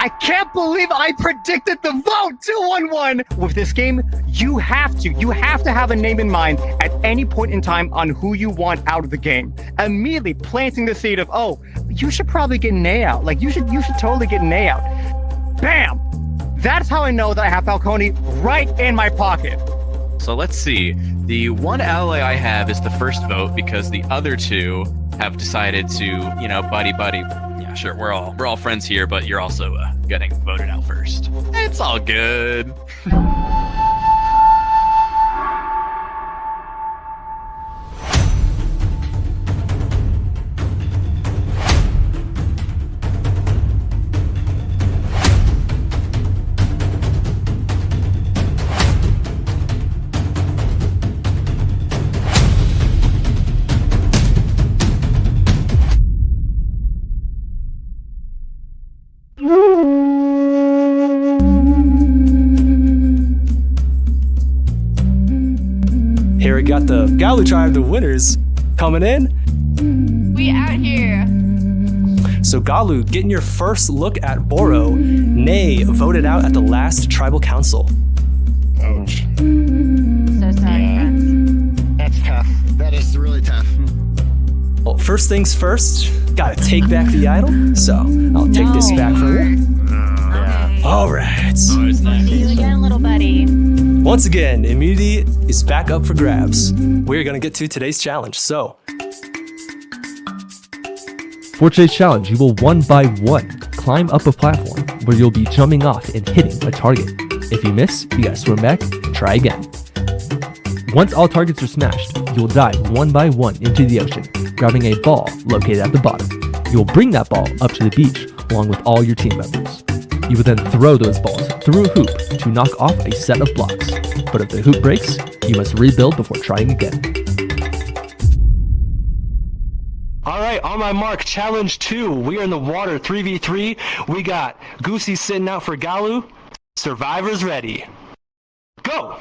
I can't believe I predicted the vote 2-1-1. With this game, you have to have a name in mind at any point in time on who you want out of the game. Immediately planting the seed of, oh, you should probably get an A out. Like you should totally get an A out. Bam! That's how I know that I have Falconi right in my pocket. So let's see. The one ally I have is the first vote because the other two have decided to, you know, buddy. Yeah, sure, we're all friends here, but you're also getting voted out first. It's all good. Here we got the Galu tribe, the winners, coming in. We out here. So Galu, getting your first look at Boro. Nay voted out at the last tribal council. Ouch. So sorry, friends. That's tough. That is really tough. Well, first things first, gotta take back the idol. So I'll take this back from you. Yeah. All right. See you again, little buddy. Once again, immunity is back up for grabs. We're gonna get to today's challenge. So, for today's challenge, you will one by one climb up a platform where you'll be jumping off and hitting a target. If you miss, you gotta swim back and try again. Once all targets are smashed, you will dive one by one into the ocean, grabbing a ball located at the bottom. You will bring that ball up to the beach along with all your team members. You will then throw those balls through a hoop to knock off a set of blocks. But if the hoop breaks, you must rebuild before trying again. all right, on my mark, challenge 2. We are in the water, 3v3. We got Goosie sitting out for Galu. Survivors ready. Go!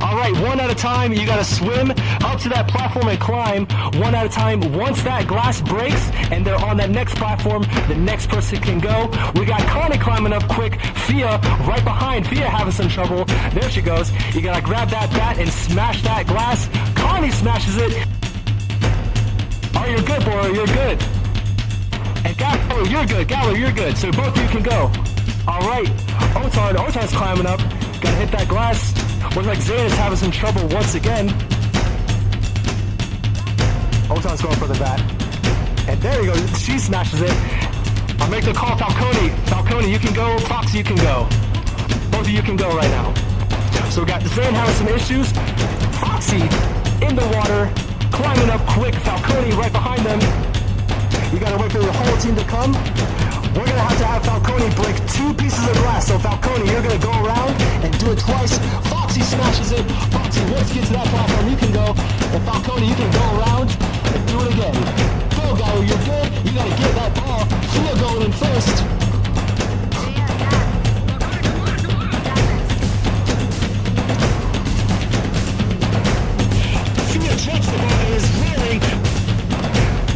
All right, one at a time, you gotta swim up to that platform and climb one at a time. Once that glass breaks and they're on that next platform, the next person can go. We got KANI climbing up quick, PHIA right behind. PHIA having some trouble. There she goes. You gotta grab that bat and smash that glass. KANI smashes it. Oh, you're good, Boro, you're good. And Galu, you're good. Galu, you're good. So both of you can go. All right, OTAN's climbing up. Gotta hit that glass. Looks like ZANE is having some trouble once again. OTAN's going for the bat. And there you go, she smashes it. I'll make the call, Falconi. Falconi, you can go. FOXXY, you can go. Both of you can go right now. So we got ZANE having some issues. FOXXY in the water, climbing up quick. Falconi right behind them. You gotta wait for the whole team to come. We're gonna have Falconi break 2 pieces of glass. So Falconi, you're gonna go around and do it twice. FOXXY smashes it. FOXXY, once you get to that platform, you can go. And Falconi, you can go around and do it again. Go, Galu, you're good. You gotta get that ball. PHIA going in first. PHIA drops the ball and is rolling.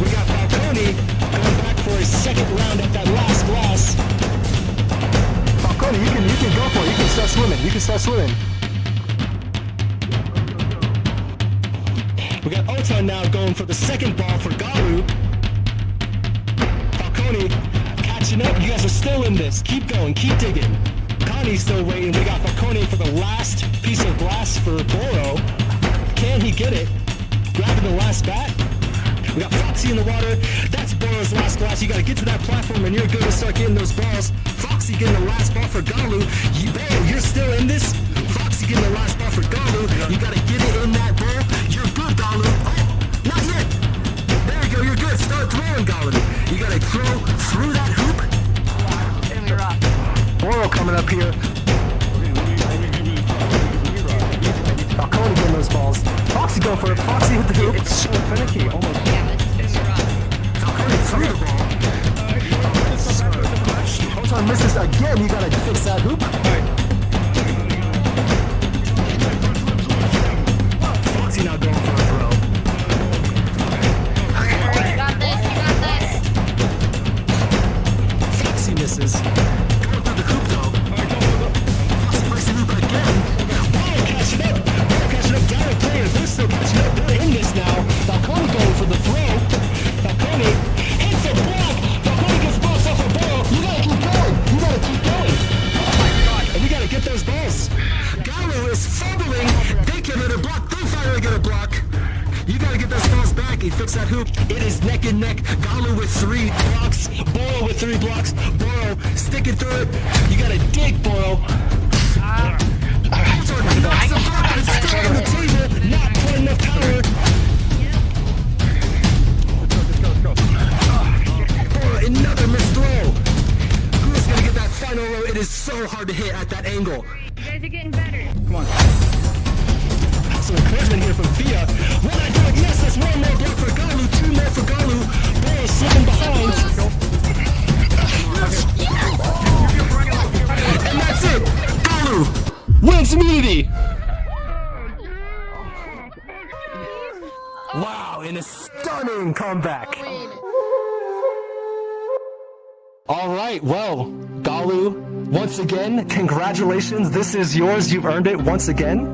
We got Falconi going back for his second round at that last glass. Falconi, you can go for it. You can start swimming. You can start swimming. We got OTAN now going for the second ball for Galu. Falconi catching up. You guys are still in this. Keep going. Keep digging. KANI's still waiting. We got Falconi for the last piece of glass for Boro. Can he get it? Grabbing the last bat. We got FOXXY in the water. That's Boro's last glass. You gotta get to that platform and you're good to start getting those balls. FOXXY getting the last ball for Galu. Boro, you're still in this. FOXXY getting the last ball for Galu. You gotta get it in that ball. You're good, Galu. Oh, not yet. There you go, you're good. Start throwing, Galu. You gotta throw through that hoop. Boro coming up here. Falconi getting those balls. FOXXY going for it. FOXXY hit the hoop. It's so finicky. Almost. Falconi threw the ball. OTAN misses again. You gotta fix that hoop. FOXXY now going for a throw. You got this. You got this. FOXXY misses. neck. Galu with 3 blocks. Boro with 3 blocks. Boro sticking through it. You gotta dig, Boro. It's still on the table. Not quite enough power. Boro, another missed throw. Who's gonna get that final row? It is so hard to hit at that angle. You guys are getting better. Come on. Some encouragement here from FIA. One I do it, yes, that's 1 more block for Galu, 2 more for Galu. Boro slipping behind. And that's it. Galu wins immunity. Wow, in a stunning comeback. All right, well, Galu, once again, congratulations. This is yours. You've earned it once again.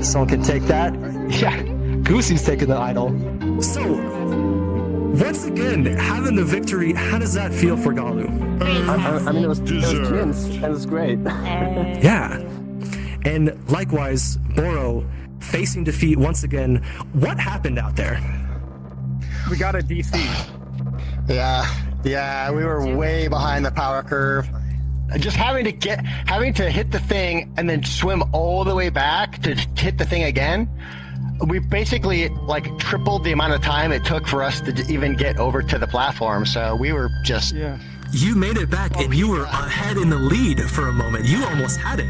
Someone can take that. Yeah, Goosie's taking the idol. So, once again, having the victory, how does that feel for Galu? I mean, it was tense, and it was great. Yeah. And likewise, Boro, facing defeat once again. What happened out there? We got a DC. Yeah, we were way behind the power curve. Just having to hit the thing and then swim all the way back to hit the thing again. We basically like tripled the amount of time it took for us to even get over to the platform. So we were just. Yeah. You made it back and you were ahead in the lead for a moment. You almost had it.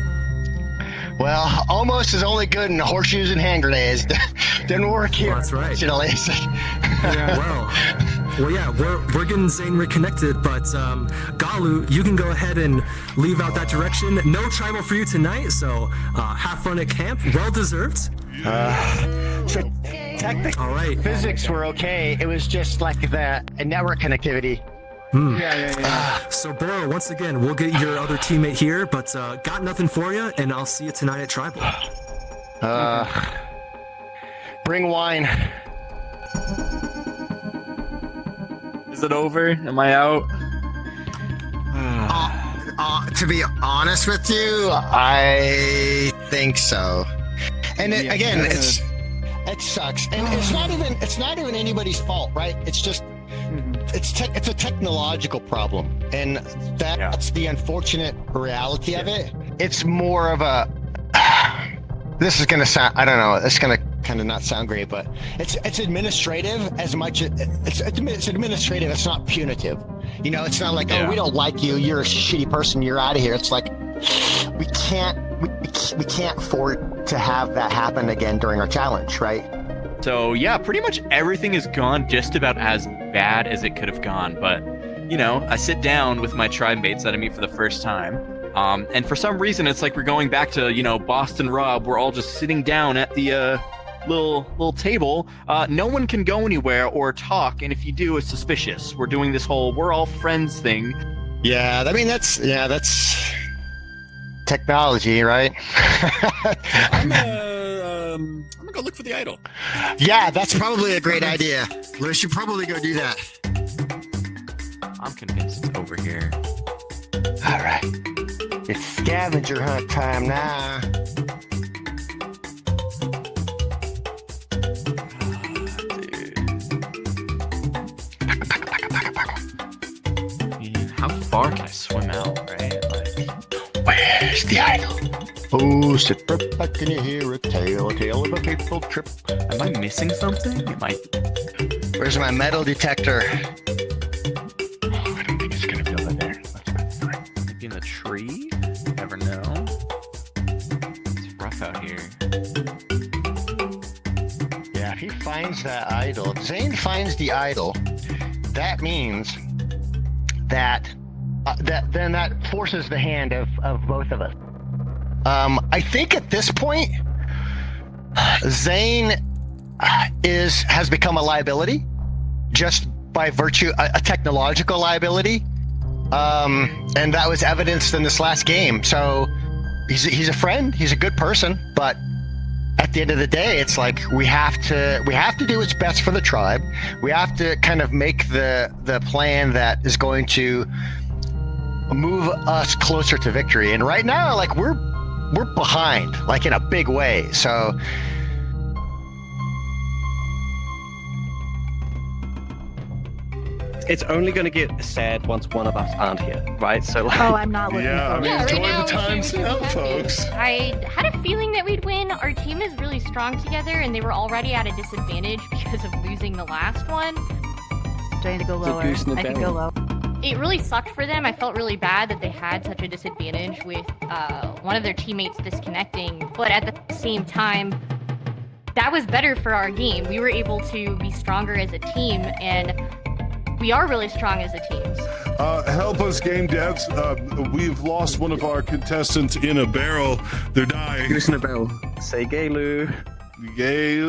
Well, almost is only good in horseshoes and hand grenades. Didn't work here. Well, that's right. Unfortunately. Well, yeah, we're getting Zane reconnected, but Galu, you can go ahead and leave out that direction. No tribal for you tonight, so have fun at camp. Well deserved. So technically, All right. physics were okay. It was just like the network connectivity. Yeah. So, Boro, once again, we'll get your other teammate here, but got nothing for you, and I'll see you tonight at Tribal. Bring wine. Is it over? Am I out? To be honest with you, I think so. And it sucks. And it's not even anybody's fault, right? It's just it's a technological problem, and that's the unfortunate reality of it. It's more of a this is gonna sound, I don't know, it's gonna kind of not sound great, but it's administrative as much as it's administrative. It's not punitive. You know, it's not like, oh, we don't like you, you're a shitty person, you're out of here. It's like we can't afford to have that happen again during our challenge, right? So yeah, pretty much everything has gone just about as bad as it could have gone. But you know, I sit down with my tribe mates that I meet for the first time, and for some reason it's like we're going back to, you know, Boston Rob. We're all just sitting down at the little table. No one can go anywhere or talk, and if you do, it's suspicious. We're doing this whole "we're all friends" thing. Yeah, I mean that's technology, right? I'm gonna go look for the idol. Yeah, that's probably a great idea. We should probably go do that. I'm convinced it's over here. All right, it's scavenger hunt time now. How far can I swim out, right? Like, Where's the idol? Oh, sit back and you hear a tale of a fateful trip. am I missing something? Am I? Where's my metal detector? Oh, I don't think it's gonna be over there. Maybe in the tree? Never know. It's rough out here. Yeah, if he finds that idol, if Zane finds the idol, that means that then that forces the hand of both of us. I think at this point, Zane has become a liability, just by virtue a technological liability, and that was evidenced in this last game. So he's a friend, he's a good person, but at the end of the day, it's like we have to do what's best for the tribe. We have to kind of make the plan that is going to move us closer to victory. And right now, like we're behind, like in a big way. So it's only going to get sad once one of us aren't here, right? So like, Oh, I'm not looking Yeah, I forward mean, to it. enjoy right now, the times we should now, be happy. folks. I had a feeling that we'd win. Our team is really strong together, and they were already at a disadvantage because of losing the last one. Do I need to go It's a lower? goose in the I can go barrel. low. It really sucked for them. I felt really bad that they had such a disadvantage with one of their teammates disconnecting, but at the same time, that was better for our game. We were able to be stronger as a team, and we are really strong as a team. Help us, game devs. We've lost one of our contestants in a barrel. They're dying. goose in a barrel. Say gay, Lou. Gay.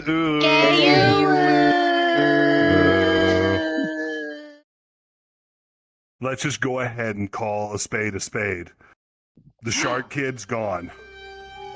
Let's just go ahead and call a spade a spade. The shark kid's gone.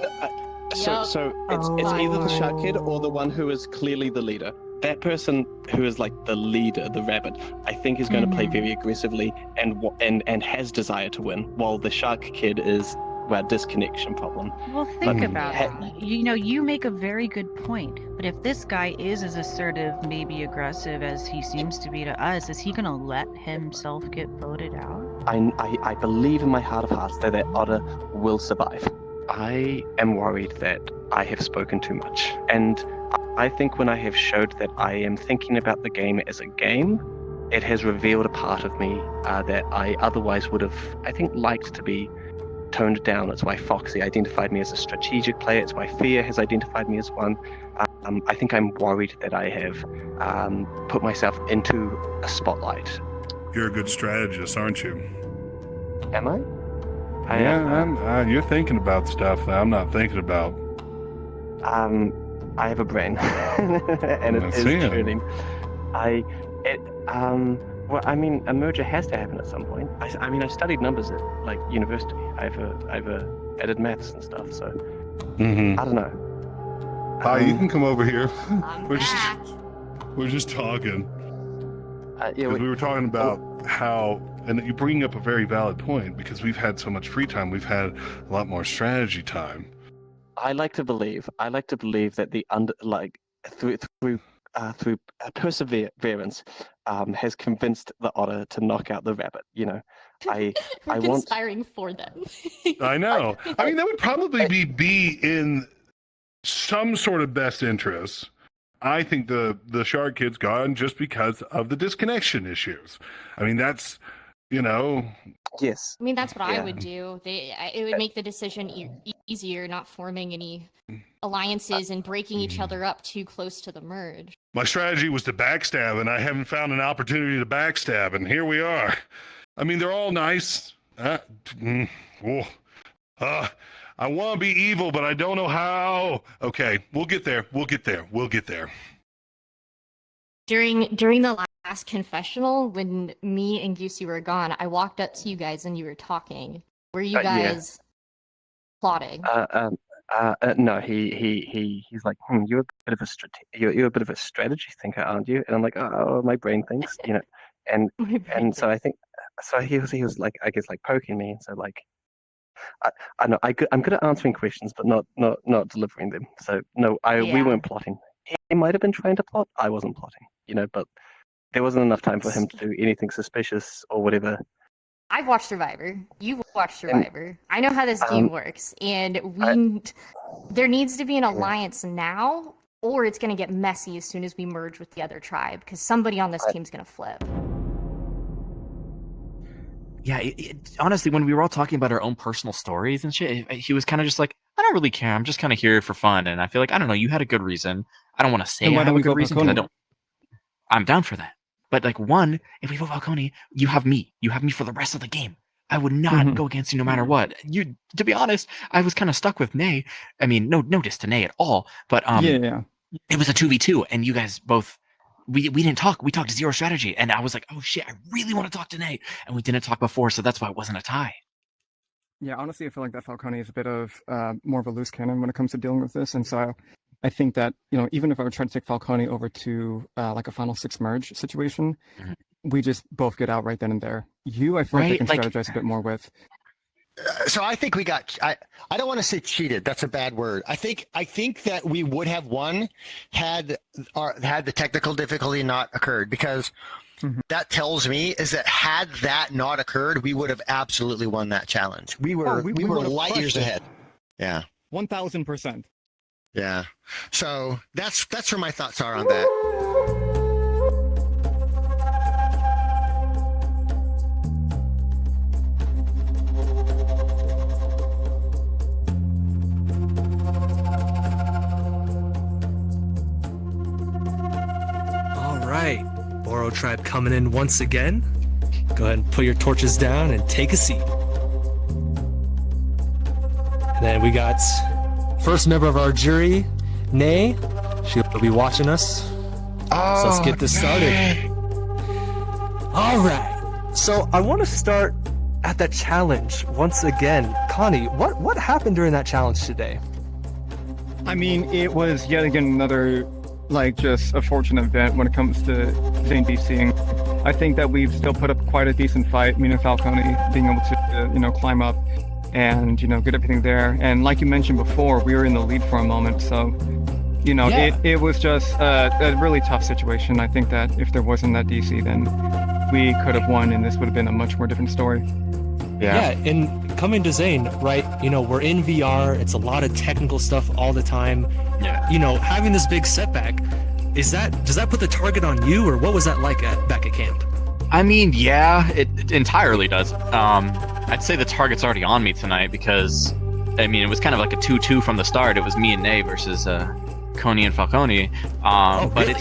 Yup. So it's either the shark kid or the one who is clearly the leader. That person who is like the leader, the rabbit, I think is going to play very aggressively and has desire to win, while the shark kid is a disconnection problem. Well, think But- about it. You know, you make a very good point. But if this guy is as assertive, maybe aggressive as he seems to be to us, is he going to let himself get voted out? I believe in my heart of hearts that otter will survive. I am worried that I have spoken too much, and I think when I have showed that I am thinking about the game as a game, it has revealed a part of me that I otherwise would have, I think, liked to be toned down. That's why Foxy identified me as a strategic player. It's why FIA has identified me as one. I think I'm worried that I have put myself into a spotlight. You're a good strategist, aren't you? Am I? You're thinking about stuff that I'm not thinking about. I have a brain, and it I is see it. turning. Well, I mean, a merger has to happen at some point. I mean, I studied numbers at like university. I've added maths and stuff. So Mm-hmm. I don't know. Hi, you can come over here. I'm We're just- back. We're just talking. Yeah, Because we were talking about how, and you bring up a very valid point, because we've had so much free time, we've had a lot more strategy time. I like to believe that through perseverance has convinced the otter to knock out the rabbit. You know, I We're want. conspiring for them. I know. I mean, that would probably be in some sort of best interest. I think the shark kid's gone just because of the disconnection issues. I mean, that's, Yes. I mean, that's what I Yeah. would do. It would make the decision easier, not forming any alliances and breaking each other up too close to the merge. my strategy was to backstab, and I haven't found an opportunity to backstab, and here we are. I mean, they're all nice. I want to be evil, but I don't know how. Okay, we'll get there. We'll get there. During the last confessional, when me and Goosey were gone, I walked up to you guys and you were talking. Were you Yeah. guys plotting? No, he's like, you're a bit of a you're a bit of a strategy thinker, aren't you? And I'm like, oh, my brain thinks, and so I think, so he was like, I guess, like poking me, and so like, I know I'm good at answering questions, but not delivering them. So no, we Yeah. weren't plotting. He might have been trying to plot. I wasn't plotting, but there wasn't enough time for him to do anything suspicious or whatever. I've watched Survivor. You've watched Survivor. I know how this game works, and there needs to be an alliance now, or it's going to get messy as soon as we merge with the other tribe, because somebody on this team's going to flip. Yeah, honestly, when we were all talking about our own personal stories and shit, he was kind of just like, I don't really care. I'm just kind of here for fun. And I feel like, I don't know, you had a good reason. I don't want to say Then I why have don't a we good vote reason because I Falconi? don't. I'm down for that. But like, one, if we vote Falconi, you have me. You have me for the rest of the game. I would not go against you no matter what. To be honest, I was kind of stuck with Ney. I mean, no diss to Ney at all. But Yeah. it was a 2v2, and you guys both. We didn't talk. We talked zero strategy, and I was like, oh shit, I really want to talk to Ney, and we didn't talk before, so that's why it wasn't a tie. Yeah, honestly, I feel like that Falconi is a bit of more of a loose cannon when it comes to dealing with this, and so I think that even if I would try to take Falconi over to like a final six merge situation, we just both get out right then and there. I feel like I can strategize a bit more with. So I think we got. I don't want to say cheated. That's a bad word. I think that we would have won had the technical difficulty not occurred, because that tells me is that had that not occurred, we would have absolutely won that challenge. We were we we were would have light years crushed it. ahead. Yeah. 1000%. Yeah. So that's where my thoughts are on that. All right, Oro Tribe coming in once again. Go ahead and put your torches down and take a seat. And then we got first member of our jury, Nay. She'll be watching us. So let's get this started. All right. So I want to start at that challenge once again. Connie, what happened during that challenge today? I mean, it was yet again another, like, just a fortunate event when it comes to Zane DCing. I think that we've still put up quite a decent fight, me and Falconi being able to, climb up and, get everything there. And like you mentioned before, we were in the lead for a moment, so, it was just a really tough situation. I think that if there wasn't that DC, then we could have won, and this would have been a much more different story. Yeah, and coming to Zane, right, we're in VR, it's a lot of technical stuff all the time. Yeah. Having this big setback, does that put the target on you, or what was that like back at camp? I mean, yeah, it entirely does. I'd say the target's already on me tonight because, it was kind of like a 2-2 from the start. It was me and Nay versus Coney and Falconi. But really?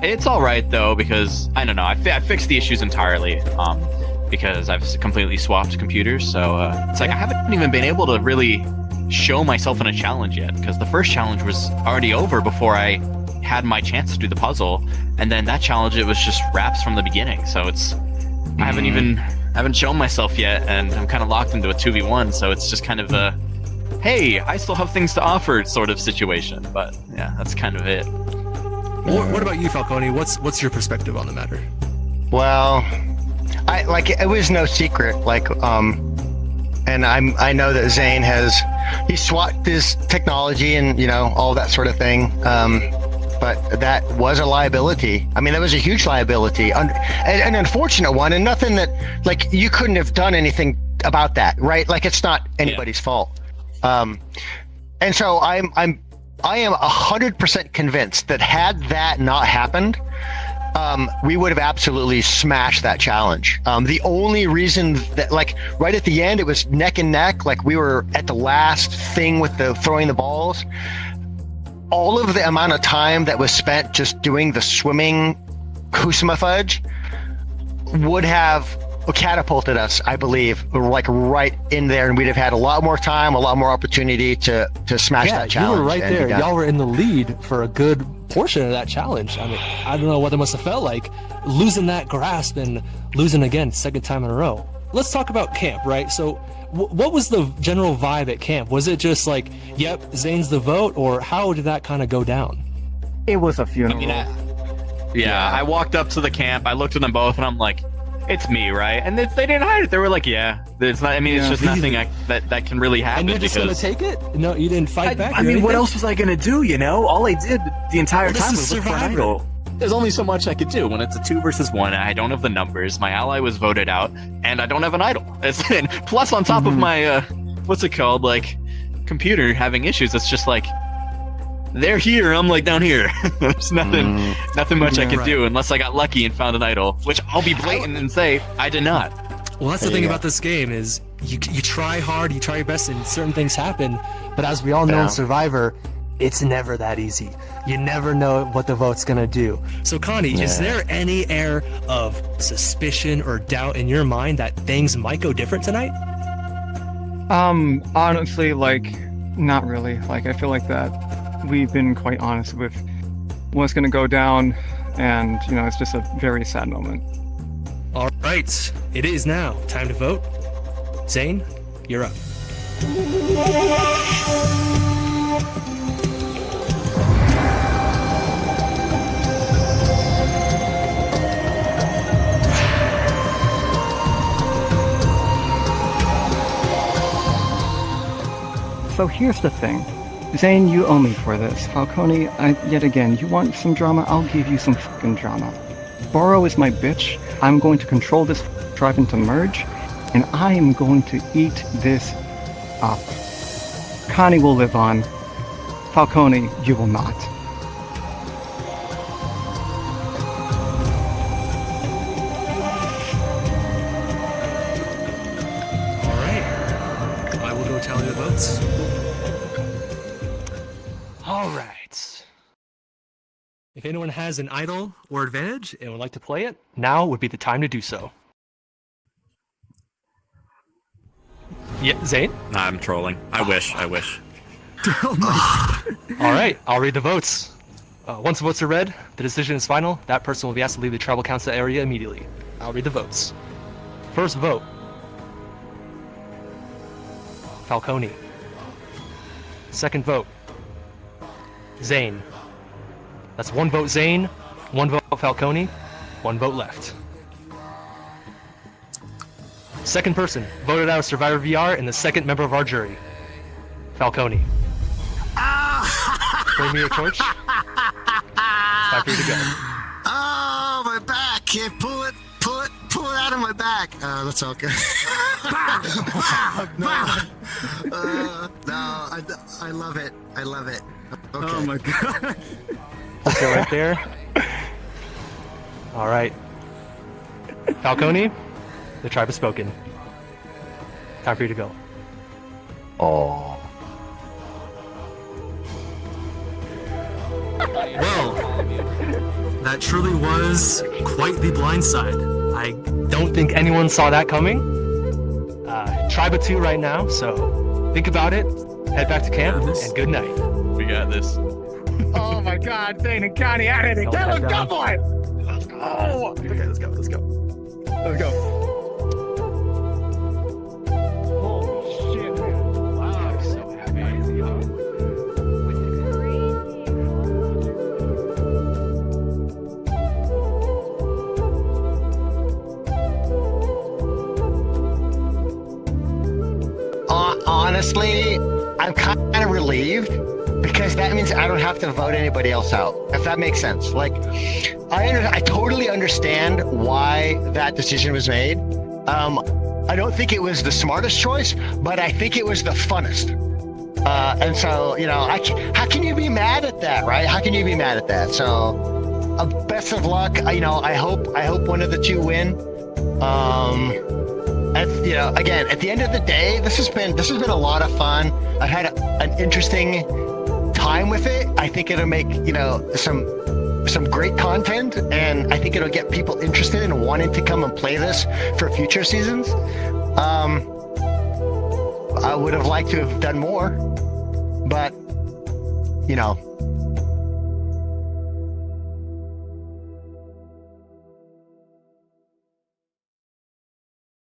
it's all right though, because I don't know, I fixed the issues entirely. Because I've completely swapped computers, so it's like I haven't even been able to really show myself in a challenge yet, because the first challenge was already over before I had my chance to do the puzzle, and then that challenge, it was just wraps from the beginning, so it's I haven't shown myself yet, and I'm kind of locked into a 2v1, so it's just kind of a hey, I still have things to offer sort of situation. But yeah, that's kind of it. What about you, Falconi? What's your perspective on the matter? Well, it was no secret, and I know that Zane he swapped his technology and all that sort of thing, but that was a liability. I mean, that was a huge liability, an unfortunate one, and nothing that you couldn't have done anything about that, right? It's not anybody's fault. And so I am 100% convinced that had that not happened, we would have absolutely smashed that challenge. The only reason that, right at the end, it was neck and neck, we were at the last thing with the throwing the balls. All of the amount of time that was spent just doing the swimming Kusama fudge would have catapulted us, I believe, right in there, and we'd have had a lot more time, a lot more opportunity to smash that challenge. You were right there. Y'all were in the lead for a good portion of that challenge. I mean, I don't know what it must have felt like, losing that grasp and losing again, second time in a row. Let's talk about camp, right? So what was the general vibe at camp? Was it just yep, Zane's the vote, or how did that kind of go down? It was a funeral. I walked up to the camp, I looked at them both, and I'm like, it's me, right? And they didn't hide it. They were like, yeah. It's not. I mean, it's just nothing that can really happen. And you're just gonna take it? No, you didn't fight back. I mean, what else was I gonna do? All I did the entire time was look for an idol. There's only so much I could do when it's a 2 versus 1. I don't have the numbers. My ally was voted out, and I don't have an idol. Plus, on top of my what's it called? Computer having issues. It's just they're here, I'm down here. There's nothing much I could do unless I got lucky and found an idol, which I'll be blatant and say I did not. Well, that's the thing about this game is you try hard, you try your best, and certain things happen. But as we all know in Survivor, it's never that easy. You never know what the vote's gonna do. So, Connie, is there any air of suspicion or doubt in your mind that things might go different tonight? Honestly, not really. I feel like that we've been quite honest with what's going to go down, and it's just a very sad moment. All right, it is now time to vote. Zane, you're up. So here's the thing. Zane, you owe me for this. Falconi, yet again, you want some drama? I'll give you some fucking drama. Boro is my bitch. I'm going to control this drive into merge, and I am going to eat this up. KANI will live on. FALCONI, you will not. All right. I will go tally the votes. All right. If anyone has an idol or advantage and would like to play it, now would be the time to do so. Yeah, Zane? Nah, I'm trolling. I wish. All right, I'll read the votes. Once the votes are read, the decision is final. That person will be asked to leave the tribal council area immediately. I'll read the votes. First vote, FALCONI. Second vote, Zane. That's 1 vote Zane, 1 vote FALCONI, 1 vote left. Second person voted out of Survivor VR and the second member of our jury, FALCONI. Bring me your torch. Time for you to go. Oh, my back! Yeah, pull it out of my back. That's okay. No, I love it. I love it. Okay. Oh my god. Let's go right there. All right. FALCONI, the tribe has spoken. Time for you to go. Oh. Well, that truly was quite the blindside. I don't think anyone saw that coming. Tribe of 2 right now, so think about it, head back to camp, and good night. We got this. Oh my god, Zane and KANI at it again. Let's go, boy! Let's go! Okay, let's go. Let's go. Holy shit, man. Wow, I'm so happy. Honestly, I'm kind of relieved because that means I don't have to vote anybody else out, if that makes sense. Like, I totally understand why that decision was made. I don't think it was the smartest choice, but I think it was the funnest. And so, you know, how can you be mad at that, right? How can you be mad at that? So, best of luck. I hope one of the 2 win. You know, again, at the end of the day, this has been a lot of fun. I've had an interesting time with it. I think it'll make, you know, some great content, and I think it'll get people interested in wanting to come and play this for future seasons. I would have liked to have done more, but you know,